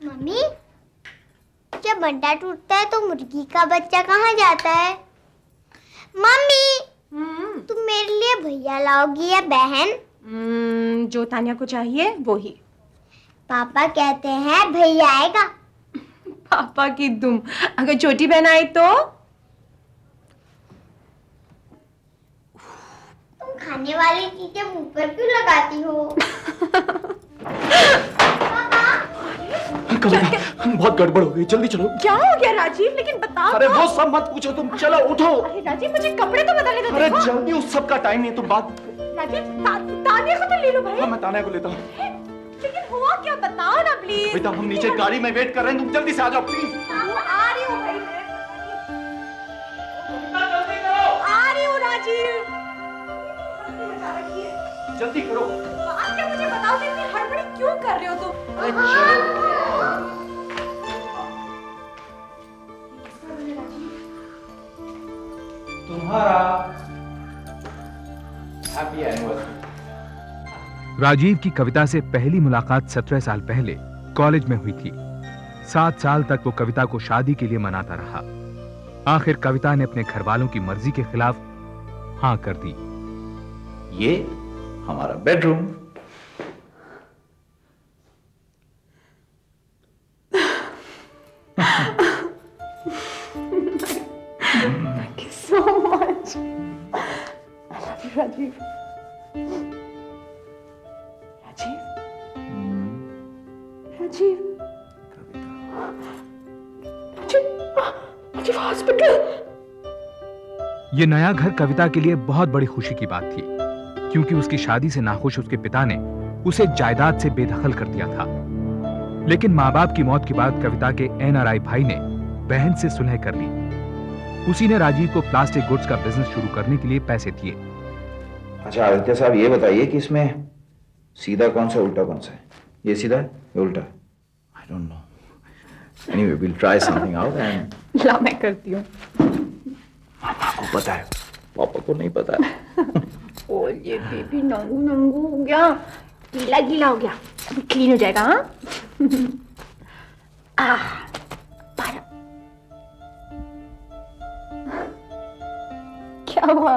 Mummy, जब अंडा टूटता है तो मुर्गी का बच्चा कहाँ जाता है? मम्मी, तुम मेरे लिए भैया लाओगी या बहन? जो तानिया को चाहिए वो ही। पापा कहते हैं भैया आएगा। पापा की दुम, अगर छोटी बहन आई तो? तुम खाने वाली चीजें मुंह पर क्यों लगाती हो? कविता, बहुत गड़बड़ हो गई, जल्दी चलो। क्या हो गया राजीव? लेकिन बताओ। अरे वो सब मत पूछो, तुम चलो उठो। अरे राजीव, मुझे कपड़े तो बदलने दो। अरे जल्दी, उस सब का टाइम नहीं, तुम बात। राजीव, तानिया को तो ले लो भाई। हाँ, मैं तानिया को लेता हूँ। लेकिन हुआ क्या, बताओ ना प्लीज। कविता, हम नीचे गाड़ी में वेट कर रहे हैं, तुम जल्दी से आ जाओ प्लीज। आ रही हूँ भाई, जल्दी करो। आ रही हूँ राजीव। जल्दी करो। बात क्या, मुझे बताओ कि इतनी हड़बड़ी क्यों कर रहे हो तुम? अरे चलो। तुम्हारा हैप्पी एनिवर्सरी। राजीव की कविता से पहली मुलाकात 17 साल पहले कॉलेज में हुई थी। 7 साल तक वो कविता को शादी के लिए मनाता रहा। आखिर कविता ने अपने घर वालों की मर्जी के खिलाफ हाँ कर दी। ये हमारा bedroom. Thank you so much. I love you, Rajiv. Rajiv? Rajiv? Rajiv hospital. ये नया घर कविता के लिए बहुत बड़ी खुशी की बात थी, क्योंकि उसकी शादी से नाखुश उसके पिता ने उसे जायदाद से बेदखल कर दिया था। लेकिन माँ बाप की मौत के बाद कविता के एनआरआई भाई ने बहन से सुलह कर ली। उसी ने राजीव को प्लास्टिक गुड्स का बिजनेस शुरू करने के लिए पैसे दिए। अच्छा आदित्य साहब, ये बताइए कि इसमें सीधा कौन सा उल्टा कौन सा है? ये सीधा है या उल्टा? I don't know. Anyway, will try something out and ला मैं करती हूँ। मामा को पता है, पापा को नहीं पता है। ओ ये बेबी नंगू नंगू हो गया, गीला गीला हो गया, अभी क्लीन हो जाएगा। हाँ पारा। क्या हुआ?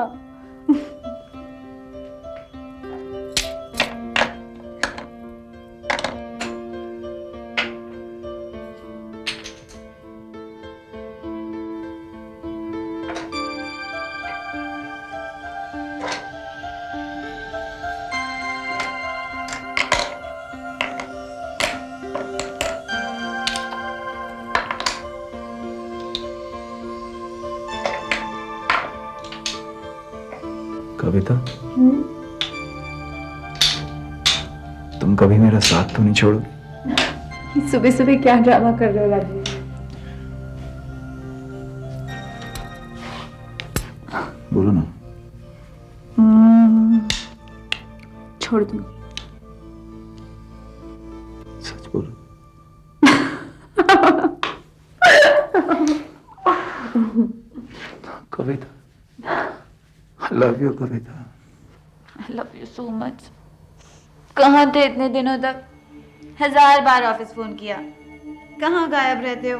कविता, तुम कभी मेरा साथ तो नहीं छोड़ोगी? सुबह सुबह क्या ड्रामा कर रहे हो राजीव? बोलो ना। छोड़ दूं? सच बोलो। कविता, I love you Kavita. I love you so much. कहाँ थे इतने दिनों तक? 1000 बार ऑफिस फोन किया, कहाँ गायब रहते हो?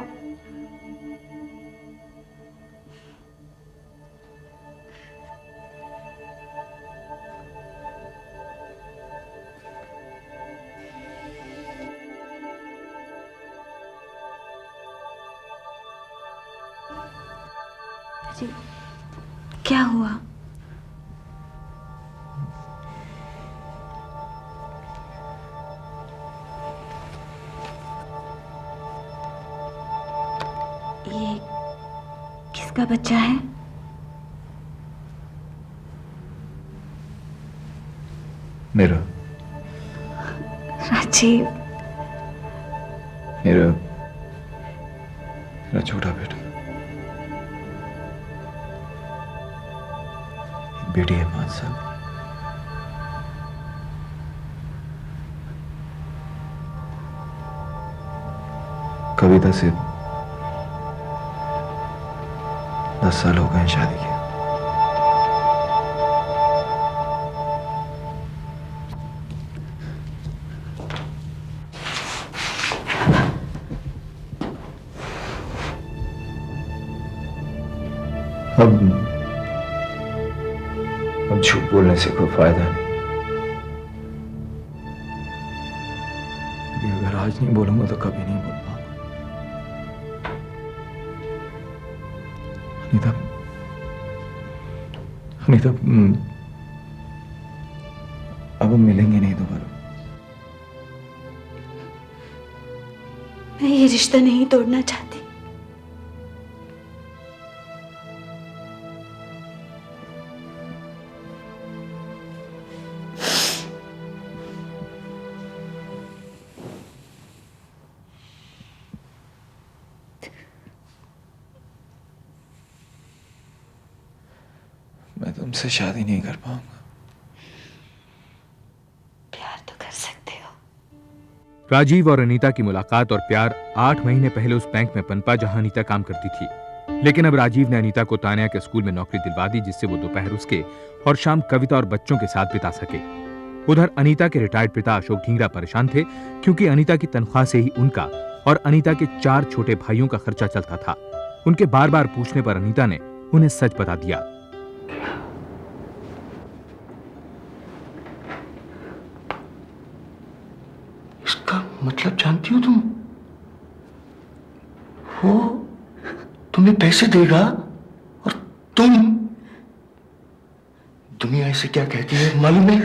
जी, क्या हुआ? ये किसका बच्चा है? मेरा। राजीव। मेरा मेरा छोटा बेटा। बेटी है 5 साल की। कविता से 10 साल हो गए शादी के। अब झूठ बोलने से कोई फायदा नहीं। अगर आज नहीं बोलूंगा तो कभी नहीं बोल पाऊंगा। अनीता, अनीता, अब हम मिलेंगे नहीं दोबारा। मैं ये रिश्ता नहीं तोड़ना चाहती। मैं तुमसे शादी नहीं कर पाऊंगा। प्यार तो कर सकते हो। राजीव और अनीता की मुलाकात और प्यार 8 महीने पहले उस बैंक में पनपा जहां अनीता काम करती थी। लेकिन अब राजीव ने अनीता को तान्या के स्कूल में नौकरी दिलवा दी, जिससे वो दोपहर उसके और शाम कविता और बच्चों के साथ बिता सके। उधर अनीता के रिटायर्ड पिता अशोक ढींगरा परेशान थे, क्योंकि अनीता की तनख्वाह से ही उनका और अनीता के 4 छोटे भाइयों का खर्चा चलता था। उनके बार बार पूछने पर अनीता ने उन्हें सच बता दिया। इसका मतलब जानती हो तुम? वो तुम्हें पैसे देगा और तुम, दुनिया इसे क्या कहती है मालूम है?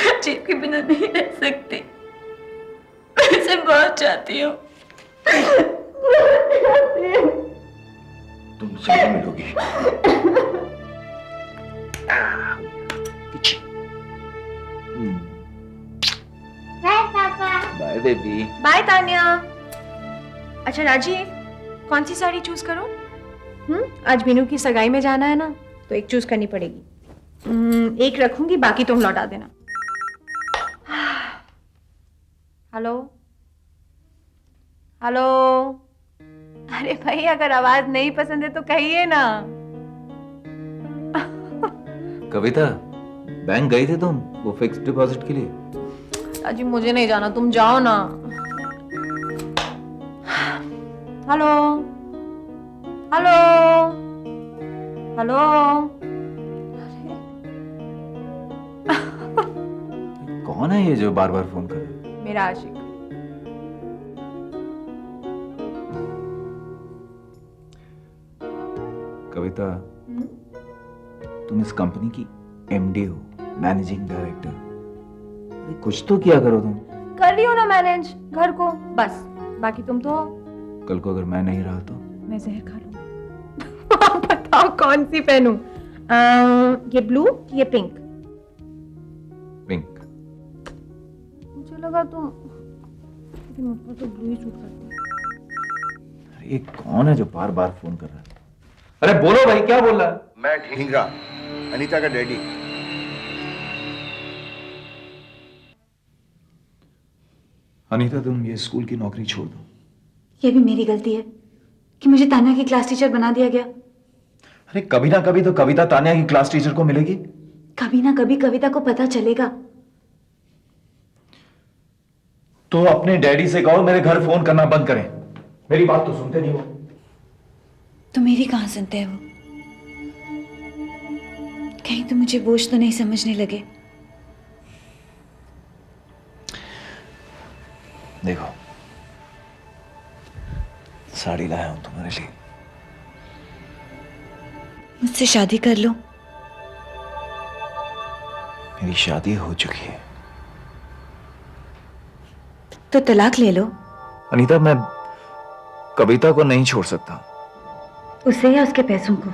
राजीव के बिना नहीं रह सकती। मैं इसे बहुत चाहती हूँ। तुम मुझसे नहीं मिलोगी। बाय पापा। Bye baby. बाय तान्या। अच्छा राजीव, कौन सी साड़ी चूज करूं? आज मीनू की सगाई में जाना है ना, तो एक चूज करनी पड़ेगी। एक रखूंगी, बाकी तुम लौटा देना। Hello hello. अरे भाई, अगर आवाज नहीं पसंद है तो कहिए ना। कविता, बैंक गई थे तुम वो फिक्स्ड डिपॉजिट के लिए? राजीव मुझे नहीं जाना, तुम जाओ ना। Hello hello hello. कौन है ये जो बार बार फोन कर रहा है? मेरा आशिक। कविता, तुम इस कंपनी की एमडी हो, मैनेजिंग डायरेक्टर। कुछ तो किया करो तुम। कर रही हो ना मैनेज घर को, बस। बाकी तुम तो कल को अगर मैं नहीं रहा तो? मैं जहर खा लूंगी। बताओ कौन सी पहनूं? ये ब्लू, ये पिंक? पिंक। मुझे लगा तुम, लेकिन मुझको तो ब्लू ही सूट करती है। अरे ये कौन है जो बार बार फोन कर रहा है? अरे बोलो भाई, क्या बोल रहा है? मैं ढींगरा, अनीता का डैडी। अनीता, तुम ये स्कूल की नौकरी छोड़ दो। ये भी मेरी गलती है कि मुझे तान्या की क्लास टीचर बना दिया गया। अरे कभी ना कभी तो कविता तान्या की क्लास टीचर को मिलेगी। कभी ना कभी कविता को पता चलेगा। तो अपने डैडी से कहो मेरे घर फोन करना बंद करें। मेरी बात तो सुनते नहीं हो। तो मेरी कहाँ सुनते हैं वो? कहीं तो मुझे बोझ तो नहीं समझने लगे। देखो, साड़ी लाया हूं तुम्हारे लिए। मुझसे शादी कर लो। मेरी शादी हो चुकी है। तो तलाक ले लो। अनीता, मैं कविता को नहीं छोड़ सकता। उसे या उसके पैसों को?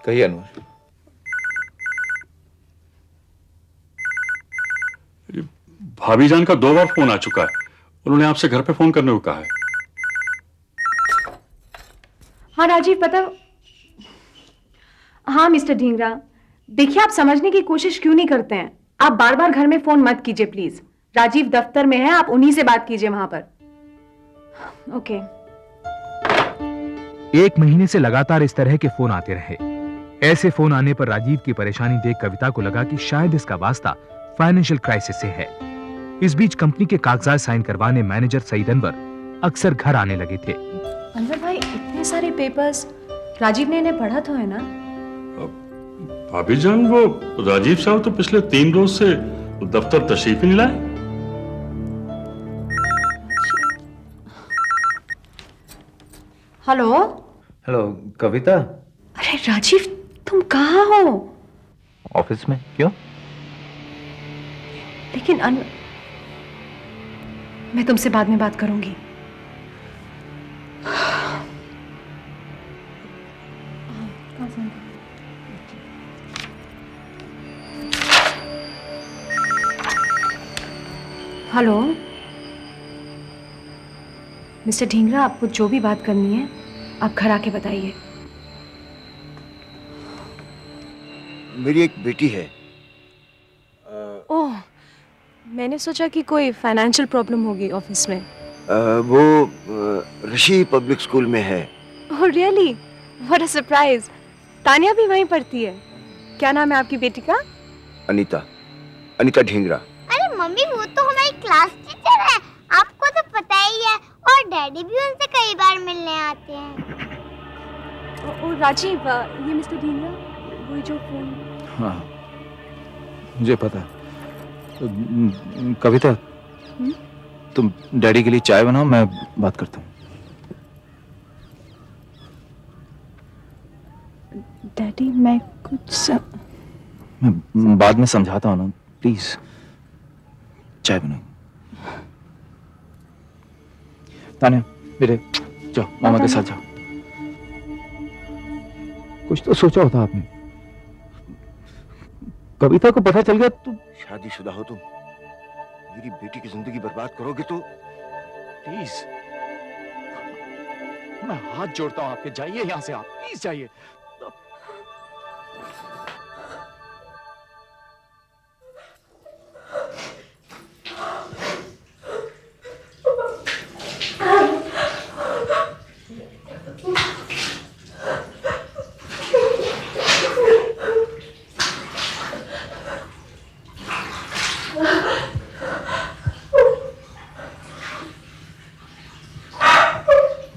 कहिए अनवर। भाभी जान का 2 बार फोन आ चुका है। उन्होंने आपसे घर पे फोन करने को कहा है। हाँ राजीव, पता। हाँ मिस्टर ढींगरा, देखिए आप समझने की कोशिश क्यों नहीं करते हैं? आप बार बार घर में फोन मत कीजिए प्लीज। राजीव दफ्तर में है, आप उन्हीं से बात कीजिए वहां पर। ओके। 1 महीने से लगातार इस तरह के फोन आते रहे। ऐसे फोन आने पर राजीव की परेशानी देख कविता को लगा कि शायद इसका वास्ता फाइनेंशियल क्राइसिस से है। इस बीच कंपनी के कागजात साइन करवाने मैनेजर सईद अनवर अक्सर घर आने लगे थे। अनवर भाई, इतने सारे पेपर्स, राजीव ने इन्हें पढ़ा तो है ना? भाभी जान, वो राजीव साहब तो पिछले 3 रोज से दफ्तर तशरीफ ही नहीं लाए। हेलो। हेलो कविता। अरे राजीव, तुम कहाँ हो? ऑफिस में। क्यों? लेकिन मैं तुमसे बाद में बात करूंगी। हेलो मिस्टर ढींगरा, आपको जो भी बात करनी है आप घर आके बताइए। मेरी एक बेटी है। ओह, मैंने सोचा कि कोई फाइनेंशियल प्रॉब्लम होगी ऑफिस में। वो ऋषि पब्लिक स्कूल में है। Oh really, what a surprise. Tania भी वहीं पढ़ती है। क्या नाम है आपकी बेटी का? अनीता, अनीता ढींगरा। अरे मम्मी, वो तो हमारी क्लास टीचर है, आपको तो पता ही है। और डैडी भी उनसे कई बार मिलने आते हैं। ओ राजीव, ये मिस्टर ढींगरा, वही जो फोन। हाँ, मुझे पता। कविता, तुम डैडी के लिए चाय बनाओ, मैं बात करता हूँ। डैडी, मैं कुछ मैं बाद में समझाता हूँ ना, प्लीज चाय बनाओ। तानिया बेटे, जाओ मामा के साथ जाओ। कुछ तो सोचा होता आपने। कविता को पता चल गया तो। शादीशुदा हो तुम, मेरी बेटी की जिंदगी बर्बाद करोगे तो। प्लीज, मैं हाथ जोड़ता हूँ आपके, जाइए यहाँ से आप, प्लीज जाइए।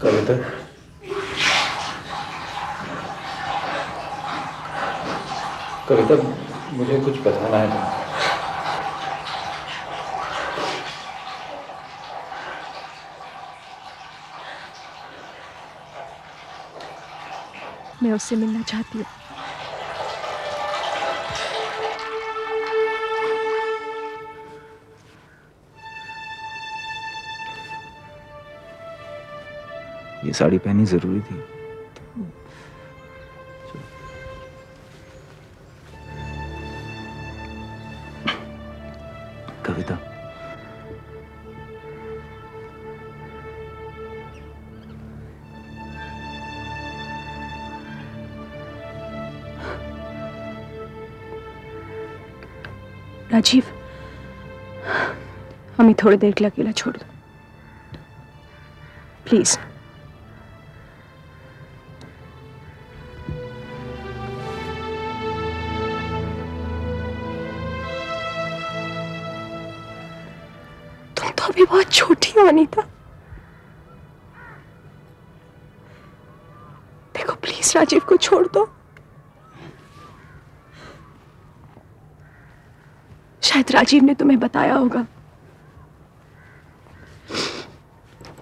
कविता, कविता, मुझे कुछ बताना है। मैं उससे मिलना चाहती हूँ। ये साड़ी पहनी जरूरी थी। कविता, राजीव, हमें थोड़ी देर के लिए अकेला छोड़ दो प्लीज। तुम तो अभी बहुत छोटी हो अनीता। देखो प्लीज, राजीव को छोड़ दो। शायद राजीव ने तुम्हें बताया होगा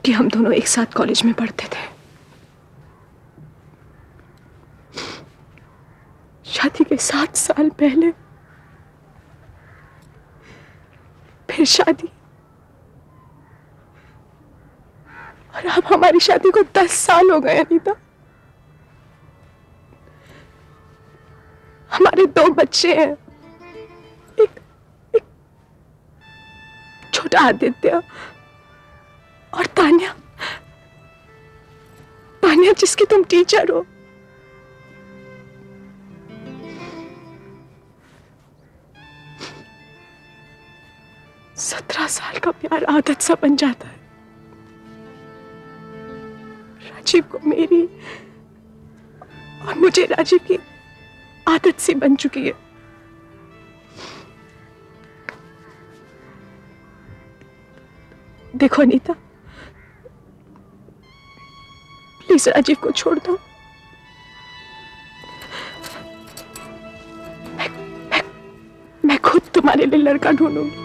कि हम दोनों एक साथ कॉलेज में पढ़ते थे। शादी के 7 साल पहले फिर शादी, और अब हमारी शादी को 10 साल हो गए अनीता। हमारे 2 बच्चे हैं, एक छोटा आदित्य और तान्या, तान्या जिसकी तुम टीचर हो। सत्रह साल का प्यार आदत सा बन जाता है। राजीव को मेरी और मुझे राजीव की आदत सी बन चुकी है। देखो अनीता, प्लीज राजीव को छोड़ दो। मैं खुद तुम्हारे लिए लड़का ढूंढूंगी,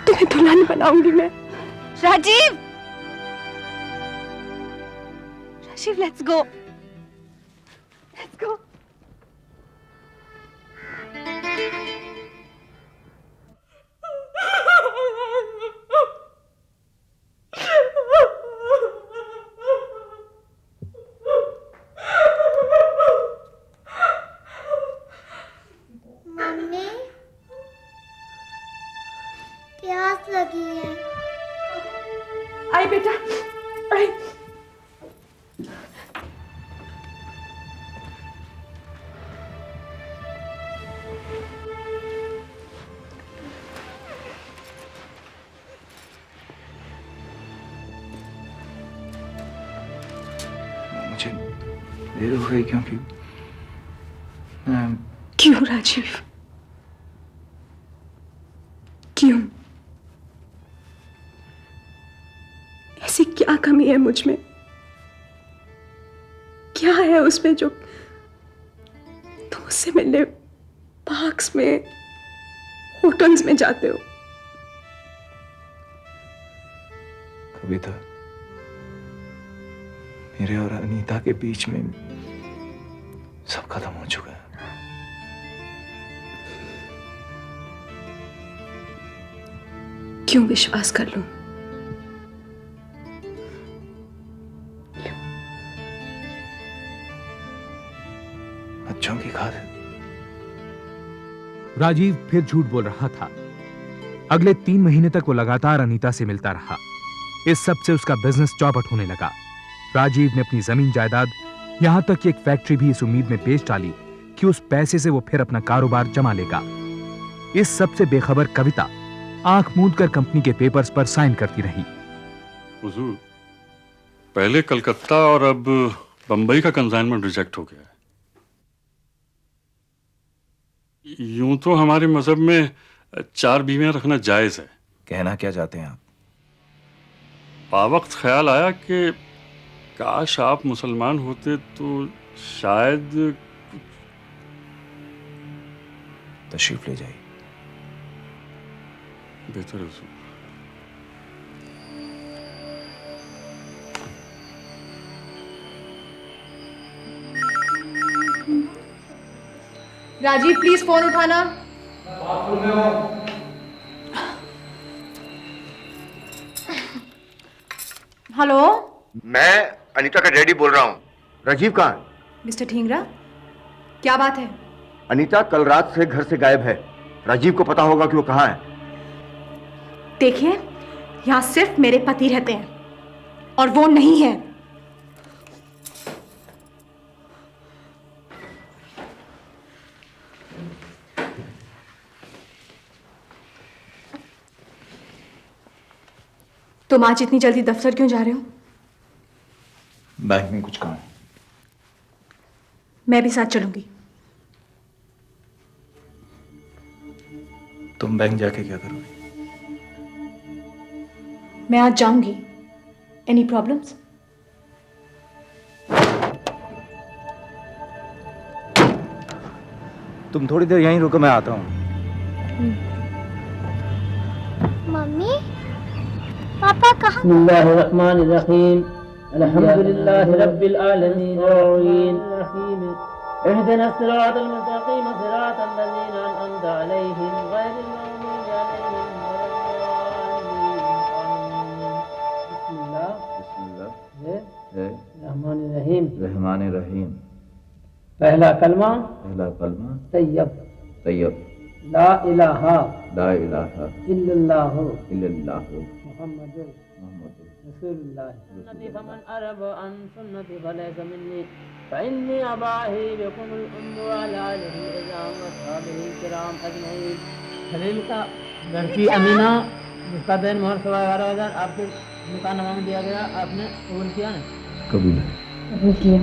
तुम्हें दुल्हन बनाऊंगी मैं। Rajiv, Rajiv, let's go, let's go. मम्मी, प्यास लगी है। आई बेटा, आई। मुझे देर हो गई क्योंकि क्यों राजीव, क्यों? ऐसी क्या कमी है मुझ में? क्या है उसमें जो तुम मुझसे मिलने पार्क्स में, होटल्स में जाते हो? कविता, मेरे और अनीता के बीच में सब खत्म हो चुका है। क्यों विश्वास कर लूं? बच्चों की खातिर। राजीव फिर झूठ बोल रहा था। अगले 3 महीने तक वो लगातार अनीता से मिलता रहा। इस सब से उसका बिजनेस चौपट होने लगा। राजीव ने अपनी जमीन जायदाद, यहां तक कि एक फैक्ट्री भी इस उम्मीद में बेच डाली कि उस पैसे से वो फिर अपना कारोबार जमा लेगा। इस सब से बेखबर कविता आंख मूंद कर कंपनी के पेपर्स पर साइन करती रही। हुजूर, पहले कलकत्ता और अब बंबई का कंसाइनमेंट रिजेक्ट हो गया है। यूं तो हमारे मजहब में 4 बीवियां रखना जायज है। कहना क्या चाहते हैं आप? पावक्त ख्याल आया कि काश आप मुसलमान होते तो शायद। तशरीफ ले जाइए। बेहतर है हुजूर। राजीव प्लीज फोन उठाना। हेलो, मैं अनीता का डैडी बोल रहा हूँ। राजीव कहाँ है? मिस्टर ढींगरा, क्या बात है? अनीता कल रात से घर से गायब है। राजीव को पता होगा कि वो कहाँ है। देखिए, यहां सिर्फ मेरे पति रहते हैं और वो नहीं है। तुम आज इतनी जल्दी दफ्तर क्यों जा रहे हो? बैंक में कुछ काम है। मैं भी साथ चलूंगी। तुम बैंक जाके क्या करोगे? मैं आज जाऊंगी। Any problems? तुम थोड़ी देर यहीं रुको, मैं आता हूँ। मम्मी, पापा कहाँ? बिस्मिल्लाहिर्रहमानिर्रहीम, अल्हम्दुलिल्लाहि रब्बिल आलमीन, अर्रहीम, इहदिना सिरातल मुस्तकीम, सिरातल लज़ीना अनअमता अलैहिम, गैरिल मग़दूबि अलैहिम वलद्दाल्लीन। बिस्मिल्लाह रहमानिर्रहीम। रहमानिर्रहीम। पहला कलमा तैयब तैयब। ला इलाहा इल्लल्लाहु मुहम्मदुर रसूलुल्लाह। सुन्नती फमन अरब अन सुन्नती फलैसा मिन्नी फइन्नी अबाही बिकुमुल उम्म व अला आलिहि इज़ाम व अस्हाबिहि किराम अजमईन। खलील का लड़की अमीना, जिसका दिन मोहर 11,500 आपके दुकान में दिया गया, आपने कबूल किया ना? कबूल है। कबूल किया।